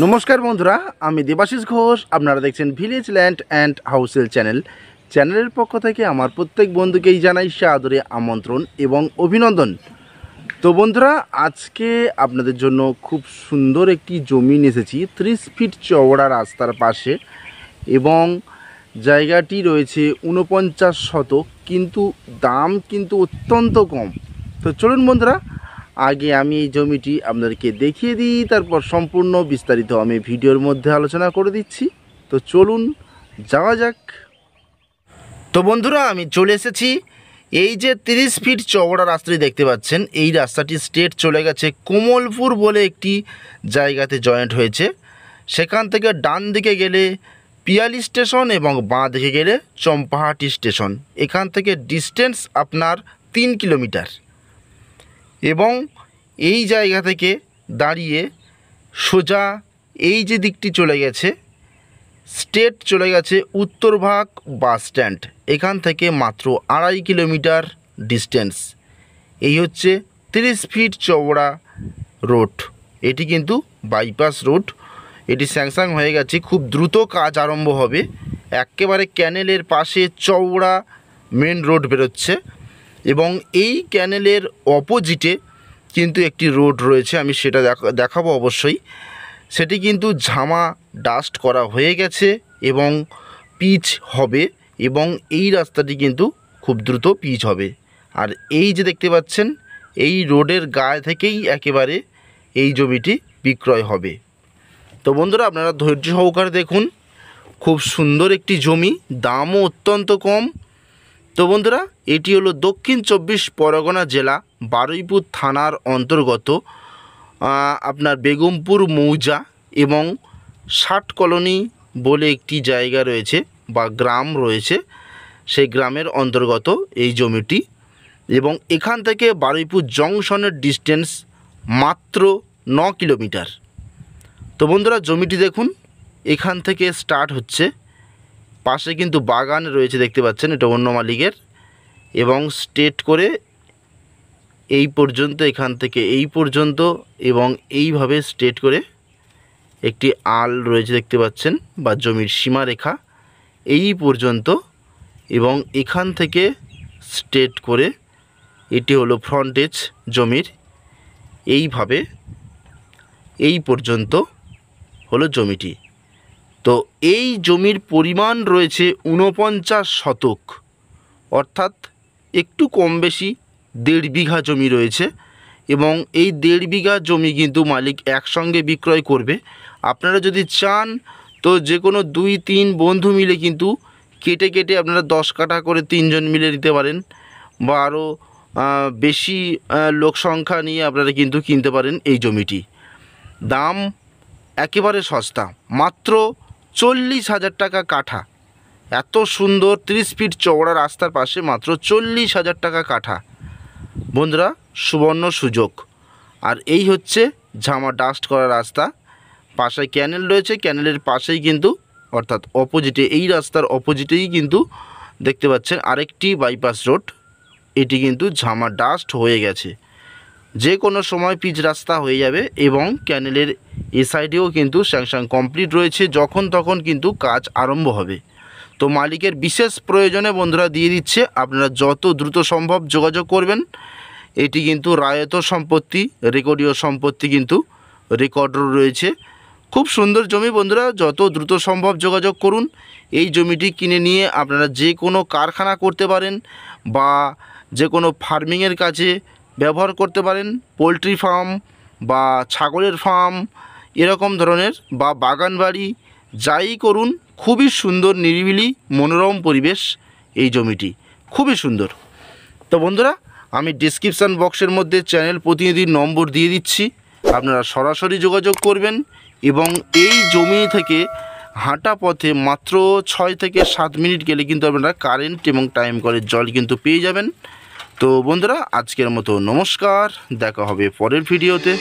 নমস্কার বন্ধুরা, আমি দেবাশিস ঘোষ। আপনারা দেখছেন ভিলেজ ল্যান্ড অ্যান্ড হাউসেল চ্যানেলের পক্ষ থেকে আমার প্রত্যেক বন্ধুকেই জানাই সাদরে আমন্ত্রণ এবং অভিনন্দন। তো বন্ধুরা, আজকে আপনাদের জন্য খুব সুন্দর একটি জমি এসেছি 30 ফিট চওড়া রাস্তার পাশে, এবং জায়গাটি রয়েছে 49 শতক, কিন্তু দাম কিন্তু অত্যন্ত কম। তো চলুন বন্ধুরা, আগে আমি এই জমিটি আপনাদেরকে দেখিয়ে দিই, তারপর সম্পূর্ণ বিস্তারিত আমি ভিডিওর মধ্যে আলোচনা করে দিচ্ছি। তো চলুন যাওয়া যাক। তো বন্ধুরা, আমি চলে এসেছি এই যে 30 ফিট চওড়া রাস্তাটি দেখতে পাচ্ছেন। এই রাস্তাটি স্ট্রেট চলে গেছে কোমলপুর বলে একটি জায়গাতে জয়েন্ট হয়েছে। সেখান থেকে ডান দিকে গেলে পিয়ালি স্টেশন এবং বাঁ দিকে গেলে চম্পাহাটি স্টেশন। এখান থেকে ডিস্টেন্স আপনার 3 কিলোমিটার, এবং এই জায়গা থেকে দাঁড়িয়ে সোজা এই যে দিকটি চলে গেছে, স্ট্রেট চলে গেছে উত্তরভাগ বাস স্ট্যান্ড। এখান থেকে মাত্র 2.5 কিলোমিটার ডিস্টেন্স। এই হচ্ছে 30 ফিট চওড়া রোড। এটি কিন্তু বাইপাস রোড। এটি স্যাংশন হয়ে গেছে, খুব দ্রুত কাজ আরম্ভ হবে। একেবারে ক্যানেলের পাশে চওড়া মেন রোড বেরোচ্ছে, এবং এই ক্যানেলের অপোজিটে কিন্তু একটি রোড রয়েছে, আমি সেটা দেখাবো অবশ্যই। সেটি কিন্তু ঝামা ডাস্ট করা হয়ে গেছে এবং পিচ হবে, এবং এই রাস্তাটি কিন্তু খুব দ্রুত পিচ হবে। আর এই যে দেখতে পাচ্ছেন, এই রোডের গায়ে থেকেই একেবারে এই জমিটি বিক্রয় হবে। তো বন্ধুরা, আপনারা ধৈর্য সহকারে দেখুন। খুব সুন্দর একটি জমি, দামও অত্যন্ত কম। তো বন্ধুরা, এটি হলো দক্ষিণ 24 পরগনা জেলা, বারুইপুর থানার অন্তর্গত আপনার বেগমপুর মৌজা এবং 60 কলোনি বলে একটি জায়গা রয়েছে বা গ্রাম রয়েছে, সেই গ্রামের অন্তর্গত এই জমিটি। এবং এখান থেকে বারুইপুর জংশনের ডিস্টেন্স মাত্র 9 কিলোমিটার। তো বন্ধুরা, জমিটি দেখুন, এখান থেকে স্টার্ট হচ্ছে। পাশে কিন্তু বাগান রয়েছে, দেখতে পাচ্ছেন, এটা অন্য মালিকের। এবং স্ট্রেট করে এই পর্যন্ত, এখান থেকে এই পর্যন্ত, এবং এইভাবে স্ট্রেট করে একটি আল রয়েছে, দেখতে পাচ্ছেন, বা জমির সীমারেখা এই পর্যন্ত। এবং এখান থেকে স্ট্রেট করে এটি হলো ফ্রন্টেজ জমির, এইভাবে এই পর্যন্ত হলো জমিটি। তো এই জমির পরিমাণ রয়েছে 49 শতক, অর্থাৎ একটু কম বেশি 1.5 বিঘা জমি রয়েছে। এবং এই 1.5 বিঘা জমি কিন্তু মালিক একসঙ্গে বিক্রয় করবে। আপনারা যদি চান তো যে কোনো 2-3 বন্ধু মিলে কিন্তু কেটে কেটে আপনারা 10 কাঠা করে 3 জন মিলে নিতে পারেন, বা আরও বেশি লোক সংখ্যা নিয়ে আপনারা কিন্তু কিনতে পারেন এই জমিটি। দাম একেবারে সস্তা, মাত্র 40,000 টাকা কাঠা। এত সুন্দর 30 ফিট চওড়া রাস্তার পাশে মাত্র 40,000 টাকা কাঠা। বন্ধুরা, সুবর্ণ সুযোগ। আর এই হচ্ছে ঝামা ডাস্ট করা রাস্তা। পাশে ক্যানেল রয়েছে, ক্যানেলের পাশেই কিন্তু, অর্থাৎ অপোজিটে, এই রাস্তার অপোজিটেই কিন্তু দেখতে পাচ্ছেন আরেকটি বাইপাস রোড। এটি কিন্তু ঝামা ডাস্ট হয়ে গেছে, যে কোনো সময় পিচ রাস্তা হয়ে যাবে। এবং ক্যানেলের এ সাইডেও কিন্তু স্যাংশন কমপ্লিট রয়েছে, যখন তখন কিন্তু কাজ আরম্ভ হবে। তো মালিকের বিশেষ প্রয়োজনে বন্ধুরা দিয়ে দিচ্ছে, আপনারা যত দ্রুত সম্ভব যোগাযোগ করবেন। এটি কিন্তু রায়ত সম্পত্তি, রেকর্ডীয় সম্পত্তি, কিন্তু রেকর্ডও রয়েছে। খুব সুন্দর জমি বন্ধুরা, যত দ্রুত সম্ভব যোগাযোগ করুন। এই জমিটি কিনে নিয়ে আপনারা যে কোনো কারখানা করতে পারেন, বা যে কোনো ফার্মিংয়ের কাজে ব্যবহার করতে পারেন। পোলট্রি ফার্ম বা ছাগলের ফার্ম এরকম ধরনের, বা বাগান বাড়ি, যাই করুন। খুবই সুন্দর, নিরিবিলি, মনোরম পরিবেশ এই জমিটি, খুবই সুন্দর। তো বন্ধুরা, আমি ডিসক্রিপশান বক্সের মধ্যে চ্যানেল প্রতিনিধির নম্বর দিয়ে দিচ্ছি, আপনারা সরাসরি যোগাযোগ করবেন। এবং এই জমি থেকে হাঁটা পথে মাত্র 6 থেকে 7 মিনিট গেলে কিন্তু আপনারা কারেন্ট এবং টাইম কলের জল কিন্তু পেয়ে যাবেন। তো বন্ধুরা, আজকের মতো নমস্কার, দেখা হবে পরের ভিডিওতে।